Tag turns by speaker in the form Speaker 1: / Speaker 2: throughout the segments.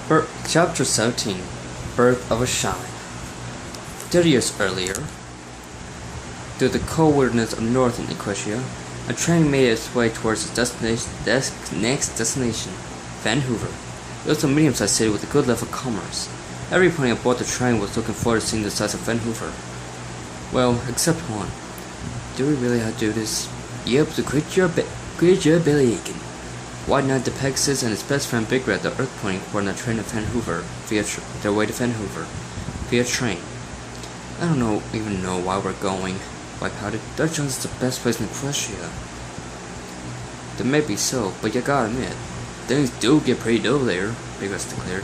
Speaker 1: Chapter 17 Birth of a Shine. 30 years earlier, through the cold wilderness of northern Equestria, a train made its way towards its next destination, Vancouver. It was a medium-sized city with a good level of commerce. Everybody aboard the train was looking forward to seeing the sights of Vancouver. Well, except one. Do we really have to do this? Yep, to quit your belly aching. White Knight the Pegasus and his best friend Big Red the Earthquake were on a train to Vancouver their way to Vancouver via train. I don't even know why we're going. White pouted. Dutch is the best place in Equestria. That may be so, but you gotta admit, things do get pretty dull there, Big Red declared.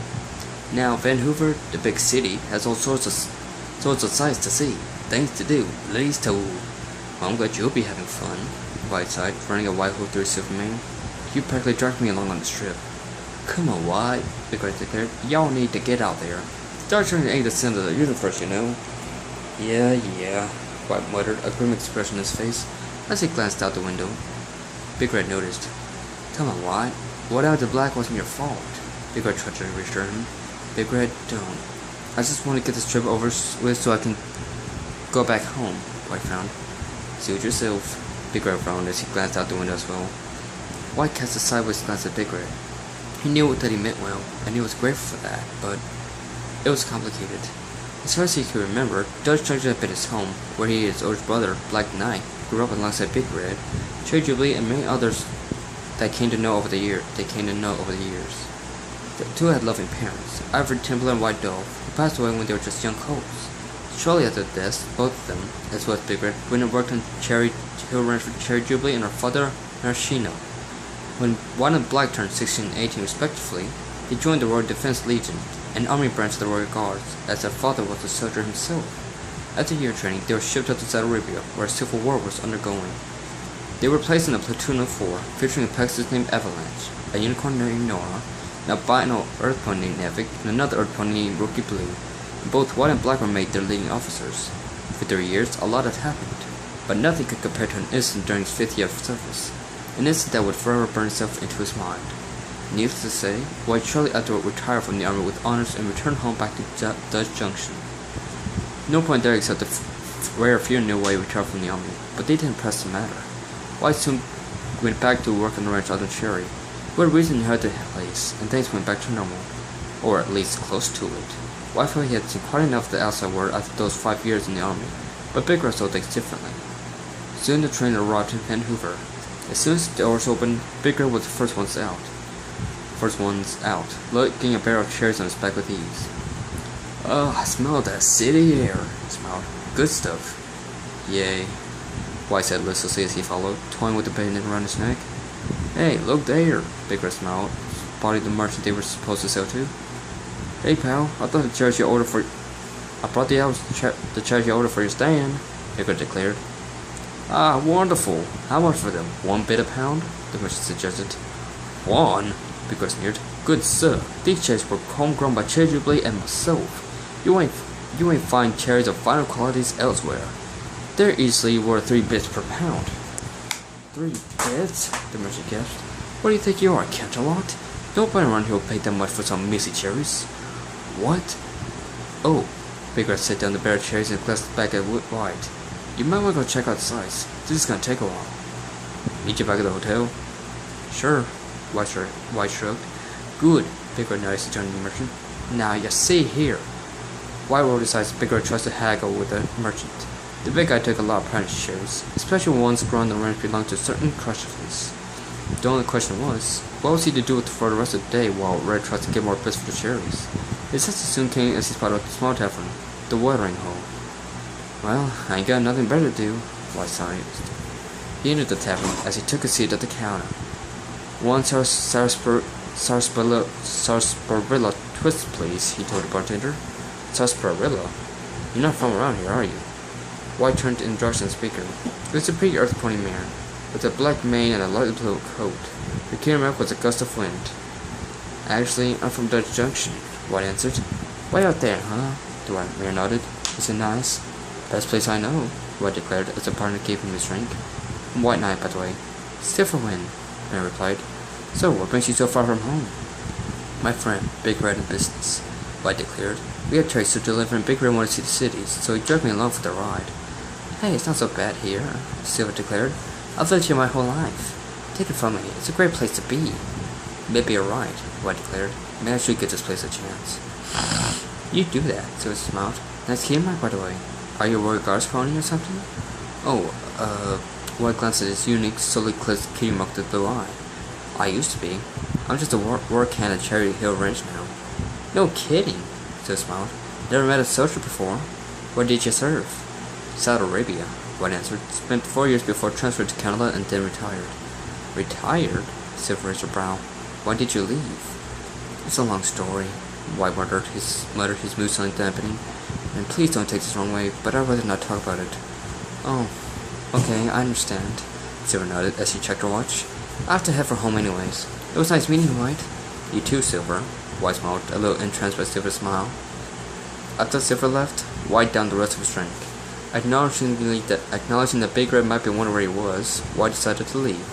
Speaker 1: Now, Vancouver, the big city, has all sorts of sights to see, things to do, ladies to woo. Well, I'm glad you'll be having fun, White sighed, running a white hook through Superman. You practically dragged me along on this trip. Come on, White, Big Red declared. Y'all need to get out there. Star Trek ain't the center of the universe, you know. Yeah, White muttered, a grim expression on his face, as he glanced out the window. Big Red noticed. Come on, White. Whatever the black wasn't your fault. Big Red tried to reassure him. Big Red, don't. I just want to get this trip over with so I can go back home, White frowned. Suit yourself. Big Red frowned as he glanced out the window as well. White cast a sideways glance at Big Red. He knew that he meant well, and he was grateful for that, but it was complicated. As far as he could remember, Dutch Junction had been his home, where he and his older brother, Black Knight, grew up alongside Big Red, Cherry Jubilee, and many others that came to know over the years. The two had loving parents, Ivory Templar and White Dove, who passed away when they were just young colts. Shortly after their deaths, both of them, as well as Big Red, went and worked on Cherry Hill Ranch for Cherry Jubilee and her father, Narashino. When White and Black turned 16 and 18 respectively, they joined the Royal Defense Legion, an army branch of the Royal Guards, as their father was a soldier himself. After year training, they were shipped out to Saudi Arabia, where a civil war was undergoing. They were placed in a platoon of 4, featuring a Pegasus named Avalanche, a unicorn named Nora, an albino Earthpony named Nevik, and another Earthpony named Rookie Blue. And both White and Black were made their leading officers. For 30 years, a lot had happened, but nothing could compare to an incident during his 5th year of service. An incident that would forever burn itself into his mind. Needless to say, White shortly afterward retired from the army with honors and returned home back to Dutch Junction. No point there except the rare few knew why he retired from the army, but they didn't press the matter. White soon went back to work on the ranch out in Cherry, who had recently inherited the place, and things went back to normal, or at least close to it. White felt he had seen quite enough of the outside world after those 5 years in the army, but Big Red saw things differently. Soon the train arrived in Vancouver. As soon as the doors opened, Big Red was the first ones out, lugging a barrel of cherries on his back with ease. Oh, I smell that city air, he smiled. Good stuff. Yay, White said listlessly as he followed, toying with the bayonet around his neck. Hey, look there, Big Red smiled, spotting the merchant they were supposed to sell to. Hey pal, I brought the cherries you ordered for your stand, Big Red declared. Ah, wonderful. How much for them? 1 bit a pound? The merchant suggested. 1? Big Red sneered. Good sir, these cherries were homegrown by Cherry Jubilee and myself. You ain't find cherries of finer qualities elsewhere. They're easily worth 3 bits per pound. 3 bits? The merchant gasped. What do you think you are, Canterlot? Nobody around here will pay that much for some missy cherries. What? Oh, Big Red set down the barrel of cherries and glanced back at White. You might want to go check out the sights. This is gonna take a while. Meet you back at the hotel? Sure, White shrugged. Good, Big Red nodded to turn to the merchant. Now, you see here. White rolled his eyes. Big Red tries to haggle with the merchant. The big guy took a lot of pride in his cherries, especially ones grown on the ranch belonged to a certain crush of his. The only question was, what was he to do for the rest of the day while Red tried to get more bits for the cherries? His sense soon came as he spotted the small tavern, the watering hole. Well, I ain't got nothing better to do, White sighed. He entered the tavern as he took a seat at the counter. 1 sarsaparilla twist, please, he told the bartender. Sarsaparilla? You're not from around here, are you? White turned to the speaker. It was a big Earthpony mare, with a black mane and a light blue coat. The came up with a gust of wind. Actually, I'm from Dutch Junction, White answered. Way out there, huh? The white mare nodded. Is it nice? Best place I know, White declared as the partner gave him his drink. White Knight, by the way. Still for wind, Mare replied. So, what brings you so far from home? My friend, Big Red in business, White declared. We had trades to deliver and Big Red wanted to see the cities, so he dragged me along for the ride. Hey, it's not so bad here, Silver declared. I've lived here my whole life. Take it from me, it's a great place to be. Maybe you're right, White declared. Maybe I should give this place a chance. You do that, Silver smiled. Nice key mark, by the way. Are you a Royal Guards pony or something? Oh, White glanced at his unique, solely clipped key mark with the blue eye. I used to be. I'm just a work hand at Cherry Hill Ranch now. No kidding, Silver smiled. Never met a soldier before. Where did you serve? Saudi Arabia, White answered. Spent 4 years before transferred to Canada and then retired. Retired? Silver raised her brow. Why did you leave? It's a long story, White muttered, his mood suddenly dampening. And please don't take this the wrong way, but I'd rather not talk about it. Oh, okay, I understand, Silver nodded as she checked her watch. I have to head for home anyways. It was nice meeting you, White. You too, Silver, White smiled, a little entranced by Silver's smile. After Silver left, White downed the rest of his drink. Acknowledging that Big Red might be wondering where he was, White decided to leave.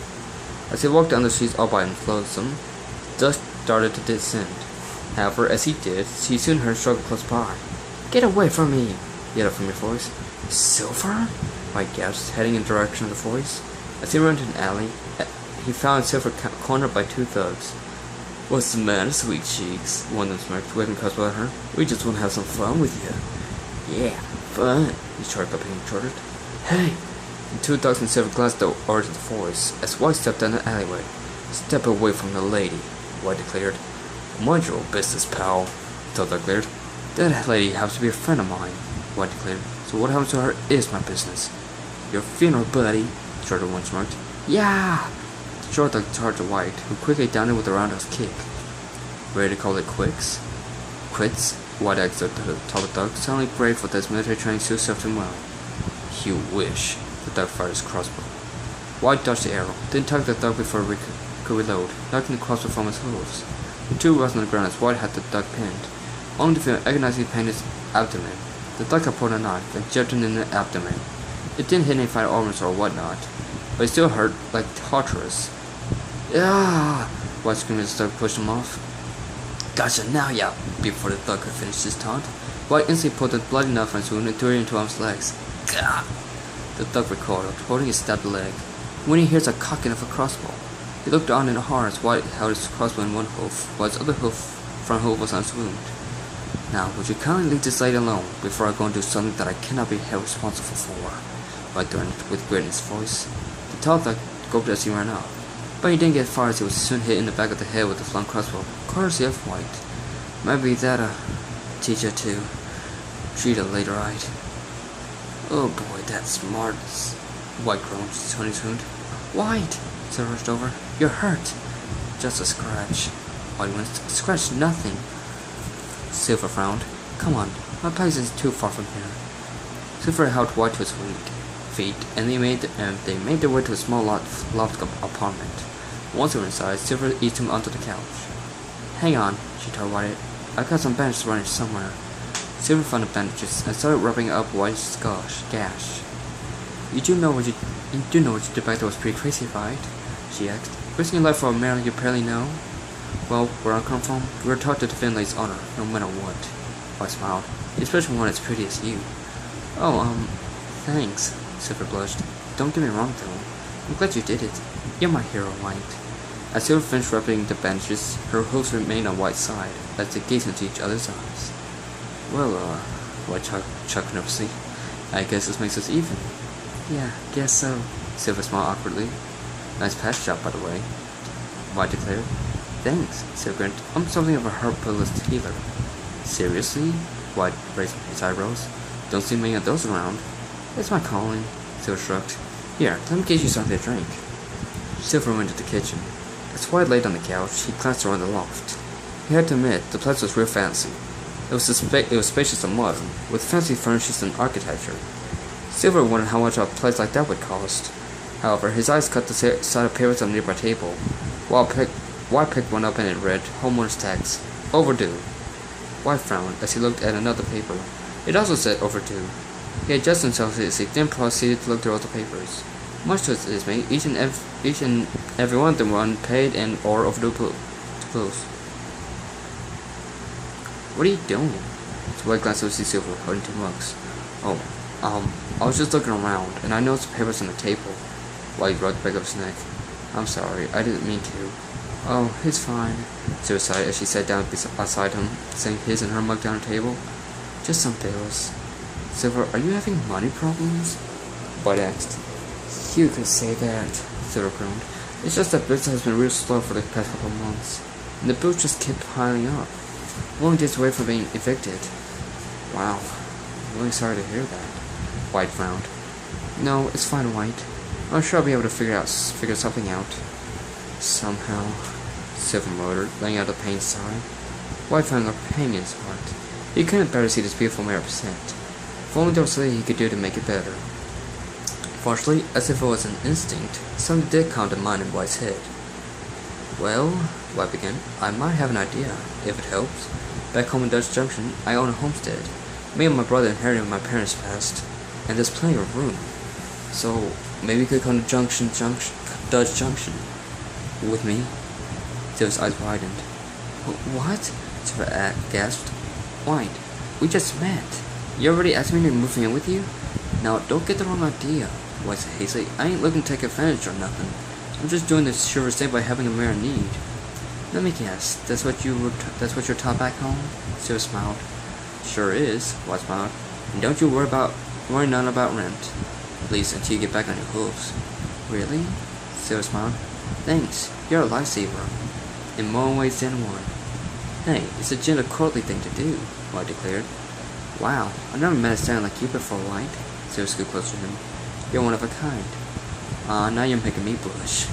Speaker 1: As he walked down the streets all by himself, dusk started to descend. However, as he did, he soon heard a struggle close by. Get away from me! Yelled a familiar voice. Silver? White gasped, heading in the direction of the voice. As he ran to an alley, he found Silver cornered by two thugs. What's the matter, sweet cheeks? One of them smirked, waving crossbow at her. We just want to have some fun with you. Yeah, fun, he shouted by being shorted. Hey! The two thugs and Silver glanced over to the voice as White stepped down the alleyway. Step away from the lady, White declared. Mind your own business, pal, the thug declared. That lady happens to be a friend of mine, White declared. So what happens to her is my business. Your funeral, buddy, the shorter one smirked. Yeah! The short thug charged at White, who quickly downed it with a roundhouse kick. Ready to call it quits? Quits? White exited the taller thug, suddenly grateful that his military training still served him well. You wish, the thug fired his crossbow. White dodged the arrow, then tugged the thug before he could reload, knocking the crossbow from his hooves. The two rose on the ground as White had the thug pinned, only to feel an agonizing pain in his abdomen. The thug had pulled a knife and jabbed him in the abdomen. It didn't hit any vital organs or whatnot, but it still hurt like torturous. Ah! White screamed as the thug pushed him off. Gotcha now, ya! Before the thug could finish his taunt, White instantly pulled the bloody knife from his wound and threw it into his legs. Gah! The thug recoiled, holding his stabbed leg. When he hears a cocking of a crossbow, he looked on in horror as White held his crossbow in one hoof, while his other front hoof was on his wound. Now, would you kindly leave this lady alone before I go and do something that I cannot be held responsible for? White threatened with grit in his voice. The tall thug gulped as he ran off, but he didn't get far as he was soon hit in the back of the head with a flung crossbow, courtesy of White. Maybe that'll teach you to treat a lady right. Oh boy, that's smart, White groaned, turning his wound. White! Silver rushed over. You're hurt. Just a scratch. White winced. Scratch nothing. Silver frowned. Come on, my place is too far from here. Silver helped White to his feet, and they made their way to a small loft apartment. Once they were inside, Silver eased him onto the couch. Hang on, she told White. I've got some bandages running somewhere. Silver found the bandages and started rubbing up White's gash. You do know what you did back there was pretty crazy, right? She asked. Risking your life for a man you barely know? Well, where I come from, we were taught to defend lady's honor, no matter what. White smiled, especially one as pretty as you. Oh, thanks, Silver blushed. Don't get me wrong, though. I'm glad you did it. You're my hero, White. As Silver finished rubbing the bandages, her hooves remained on White's side, as they gazed into each other's eyes. Well, White chuckled nervously. I guess this makes us even. Yeah, guess so. Silver smiled awkwardly. Nice patch job, by the way, White declared. Thanks, Silver grinned. I'm something of a herbalist healer. Seriously? White raised his eyebrows. Don't see many of those around. It's my calling, Silver shrugged. Here, let me get you something to drink. Silver went to the kitchen. As White laid on the couch, he glanced around the loft. He had to admit, the place was real fancy. It was spacious and modern, with fancy furnishings and architecture. Silver wondered how much a place like that would cost. However, his eyes caught the side of papers on the nearby table. White picked one up and it read, Homeowner's Tax, Overdue. White frowned as he looked at another paper. It also said overdue. He adjusted himself as he then proceeded to look through all the papers. Much to his dismay, each and every one of them were unpaid and or overdue bills. What are you doing? White glanced over to Silver, holding 2 mugs. Oh, I was just looking around, and I noticed the papers on the table. White rubbed the back of his neck. I'm sorry, I didn't mean to. Oh, it's fine. Silver sighed as she sat down beside him, setting his and her mug down on the table. Just some bills. Silver, are you having money problems? White asked. You could say that, Silver groaned. It's just that business has been real slow for the past couple of months, and the bills just keep piling up. We're only days away from being evicted. Wow, I'm really sorry to hear that. White frowned. No, it's fine, White. I'm sure I'll be able to figure something out. Somehow, Silver muttered, letting out a pained sigh. White found a pang in his heart. He couldn't bear to see this beautiful mare upset. If only there was something he could do to make it better. Fortunately, as if it was an instinct, something did come to mind in White's head. Well, White began, I might have an idea, if it helps. Back home in Dutch Junction, I own a homestead. Me and my brother inherited when my parents passed, and there's plenty of room. So, maybe you could come to Dutch Junction with me? Silver's eyes widened. What? Silver gasped. White, we just met. You already asked me to move in with you? Now, don't get the wrong idea, White said hastily. I ain't looking to take advantage or nothing. I'm just doing this sure thing by having a mare in need. Let me guess, that's what you're taught back home? Silver smiled. Sure is, White smiled. And don't you worry none about rent. At least until you get back on your hooves. Really? Silver smiled. Thanks, you're a lifesaver. In more ways than one. Hey, it's a gentle courtly thing to do, White declared. Wow, I've never met a sound like you before, White. Silver scooped closer to him. You're one of a kind. Now you're making me blush.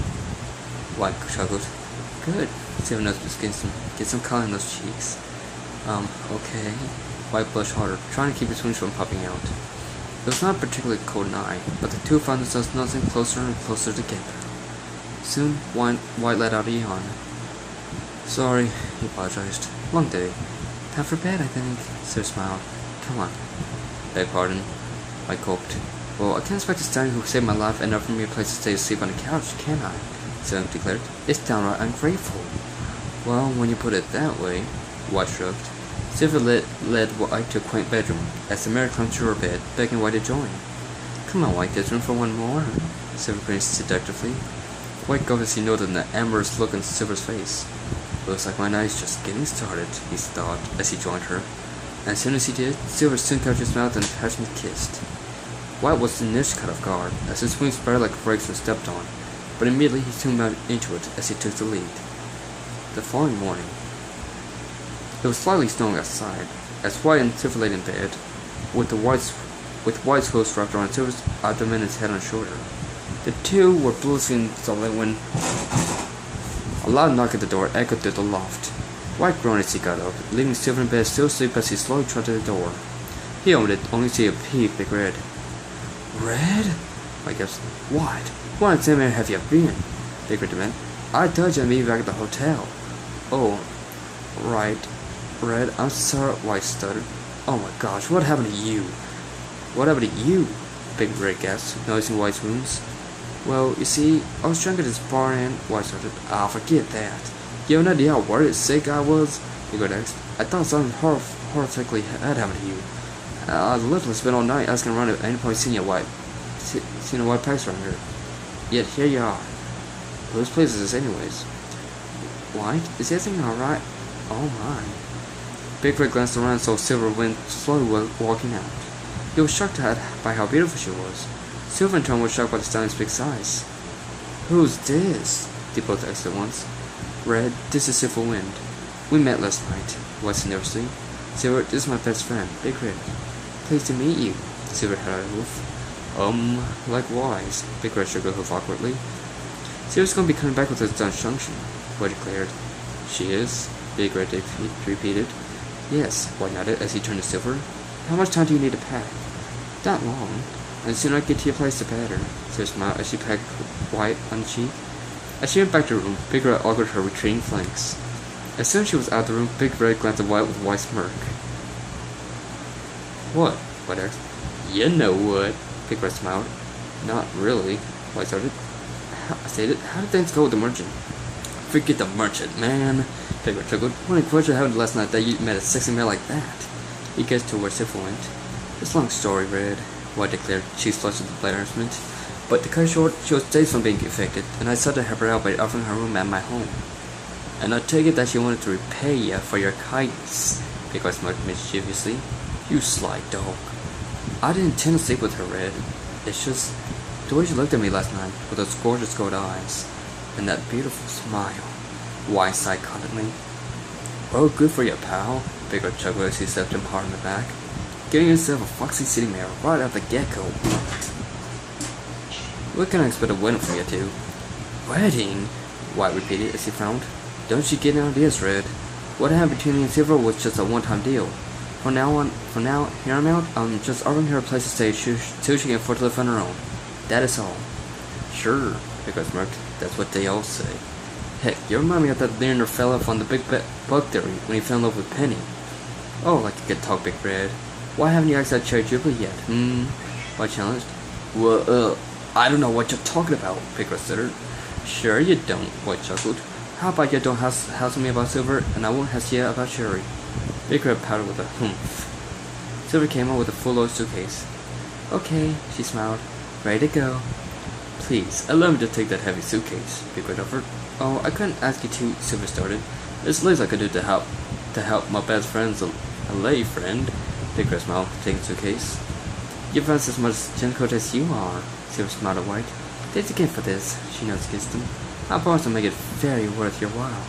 Speaker 1: White chuckled. Good. Silver noticed get some color in those cheeks. Okay. White blushed harder, trying to keep his wings from popping out. It was not a particularly cold night, but the two found themselves nothing closer and closer together. Soon, White let out a yawn. Sorry, he apologized. Long day. Time for bed, I think. Silver smiled. Come on. Beg pardon. White gulped. Well, I can't expect a stallion who saved my life and offered me a place to stay asleep on the couch, can I? Silver declared. It's downright ungrateful. Well, when you put it that way, White shrugged. Silver led White to a quaint bedroom, as the mare climbed to her bed, begging White to join. Come on, White, there's room for one more. Silver grinned seductively. White gulped as he noted the amorous look on Silver's face. Looks like my night's just getting started, he thought, as he joined her. And as soon as he did, Silver soon covered his mouth and passionately kissed. White was initially caught off guard, as his wings sputtered like brakes when stepped on, but immediately he soon moved into it as he took the lead. The following morning, it was slightly snowing outside, as White and Silver laid in bed, with White's hooves wrapped around Silver's abdomen and his head on his shoulder. The two were blissfully silent when a loud knock at the door echoed through the loft. White groaned as he got up, leaving Silver in bed still asleep as he slowly trotted to the door. He opened it, only to see a big Red. Red? White gasped. What in Sam have you been? Big Red demanded. I told you I'd meet you back at the hotel. Oh, right. Red, I'm sorry, White stuttered. Oh my gosh, what happened to you? What happened to you? Big Red gasped, noticing White's wounds. Well, you see, I was drunk at this bar and White started. Forget that. You have no idea how worried and sick I was? He got next. I thought something horrifically had happened to you. I literally spent all night asking around if any point seen a white packs around here. Yet here you are. Whose place is this anyways? White? Is everything alright? Oh my. Big Red glanced around so Silver went slowly walking out. He was shocked by how beautiful she was. Silver in turn was shocked by the stallion's big size. Who's this? They both asked at once. Red, this is Silver Wind. We met last night, White said nervously. Silver, this is my best friend, Big Red. Pleased to meet you, Silver had a hoof. Likewise, Big Red shook her hoof awkwardly. Silver's gonna be coming back with us Dutch Junction, White declared. She is? Big Red repeated. Yes, White nodded as he turned to Silver. How much time do you need to pack? Not long. And the sooner I get to your place, the better. Silver smiled as she pecked White on the cheek. As she went back to her room, Big Red augured her retreating flanks. As soon as she was out of the room, Big Red glanced at White with a wide smirk. What? White asked. You know what? Big Red smiled. Not really, White started. How did things go with the merchant? Forget the merchant, man. Big Red chuckled. What impression happened last night that you met a sexy man like that? He gets to where Silver went. It's a long story, Red, White declared. She flushed with embarrassment. But to cut it short, she was days from being infected, and I sought to help her out by offering her room at my home. And I take it that she wanted to repay you for your kindness, Big Red smirked mischievously. You sly dog. I didn't intend to sleep with her, Red. It's just the way she looked at me last night, with those gorgeous gold eyes, and that beautiful smile. Why psychotically? Well, good for you, pal, Big Red chuckled as he slapped him hard in the back. Getting yourself a foxy city mare right out the get-go. What can I expect a wedding from you two? Wedding? White repeated as he frowned. Don't you get any ideas, Red? What happened between me and Silver was just a one-time deal. From now, here on out, I'm just offering her a place to stay till she can afford to live on her own. That is all. Sure, Big Red smirked. That's what they all say. Heck, you remind me of that learner fella from the Big Bug Theory when he fell in love with Penny. Oh, like you could talk, Big Red. Why haven't you asked that Cherry Jubilee yet? White challenged. Well, I don't know what you're talking about, Big Red stuttered. Sure you don't, White chuckled. How about you don't hassle me about Silver, and I won't hassle you about Cherry. Big Red pouted with a humph. Silver came out with a full-load suitcase. Okay, she smiled. Ready to go. Please, allow me to take that heavy suitcase, Big Red offered. Oh, I couldn't ask you to, Silver started. There's least I could do to help my best friend's a lay friend, Big Red smiled, taking the suitcase. Your friend's as much gentle as you are, Silver smiled at White. Thanks again for this, she nose kissed him. I promise to make it very worth your while.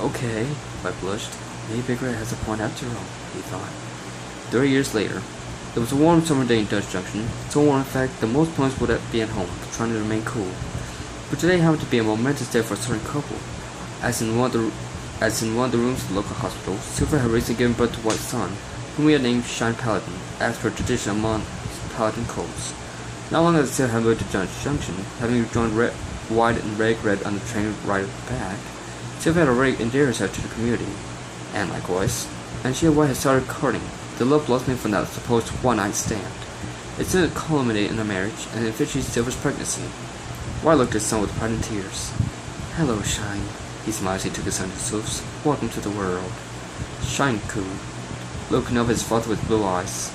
Speaker 1: Okay, White blushed. Maybe Big Red has a point after all, he thought. 3 years later, it was a warm summer day in Dutch Junction, so warm in fact that most points would be at home, trying to remain cool. But today happened to be a momentous day for a certain couple. As in one of the rooms of the local hospital, Silver had recently given birth to White's son, whom we had named Shine Paladin, as per tradition among Paladin cults. Not long as Silver had moved to Dutch Junction, having joined White and Red on the train ride back, Silver had already endeared herself to the community, and likewise, and she and White had started courting. The love blossoming from that supposed one-night stand. It soon culminated in a marriage, and eventually Silver's pregnancy. White looked at his son with pride and tears. Hello, Shine. He smiled as he took his son to his hoofs. Welcome to the world. Shine cooed, looking up at his father with blue eyes,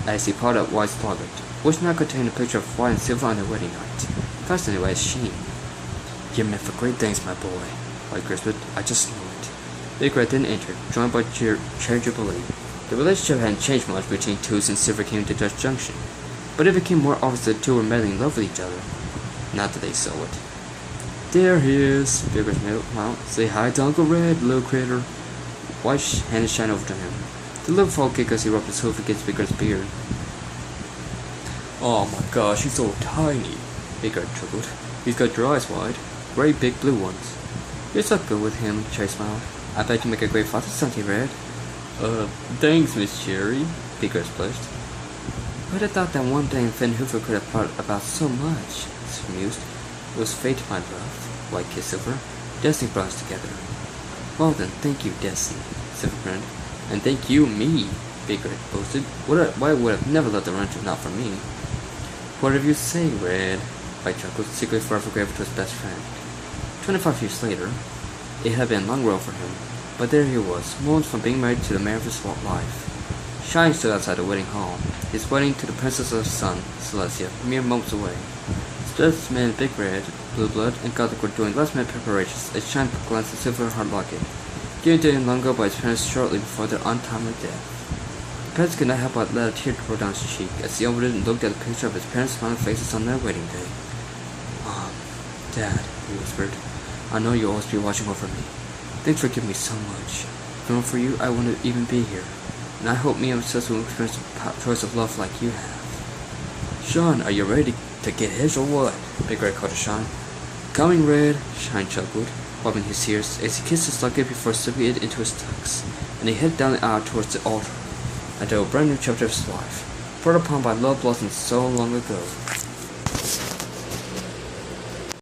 Speaker 1: as he parted out White's pocket, which now contained a picture of White and Silver on their wedding night. First anyway, Sheen. You're meant for great things, my boy, White whispered. I just knew it. Big Red then entered, joined by Cherry Jubilee. The relationship hadn't changed much between two since Silver came to Dutch Junction, but it became more obvious that the two were madly in love with each other. Not that they saw it. There he is, Big Red's mount. Say hi to Uncle Red, little critter. White handed Shine over to him. The little folk giggled as he rubbed his hoof against Big Red's beard. Oh my gosh, he's so tiny, Big Red chuckled. He's got your eyes wide, very big blue ones. You're so good with him, Cherry smiled. I bet you make a great father, Sunty Red. Thanks, Miss Cherry, Big Red blushed. Who'd have thought that one day Finn Hoover could have thought about so much, she mused. It was fate, my love, White kissed Silver. Destiny brought us together. Well then, thank you, Destiny, Silver grinned. And thank you, me, Big Red boasted. White would have never left the ranch if not for me. Whatever you say, Red, White chuckled, secretly forever grateful to his best friend. 25 years later, it had been a long road for him, but there he was, moments from being married to the man of his life. Shine stood outside the wedding hall, his wedding to the princess of his son, Celestia, mere moments away. Specimen Big Red, Blue Blood, and Gothic were doing last-minute preparations as Shine glanced at Silver Heart Locket, given to him long ago by his parents shortly before their untimely death. The prince could not help but let a tear roll down his cheek as he opened it and looked at the picture of his parents' smiling faces on their wedding day. Mom, Dad, he whispered, I know you'll always be watching over me. Thanks for giving me so much. If it weren't for you, I wouldn't even be here. And I hope me and my sister will experience a choice of love like you have. Sean, are you ready to get his or what? Big Red called to Shine. Coming, Red, Shine chuckled, wiping his tears as he kissed his luggage before slipping it into his tux, and he headed down the aisle towards the altar, until a brand new chapter of his life, brought upon by love blossomed so long ago.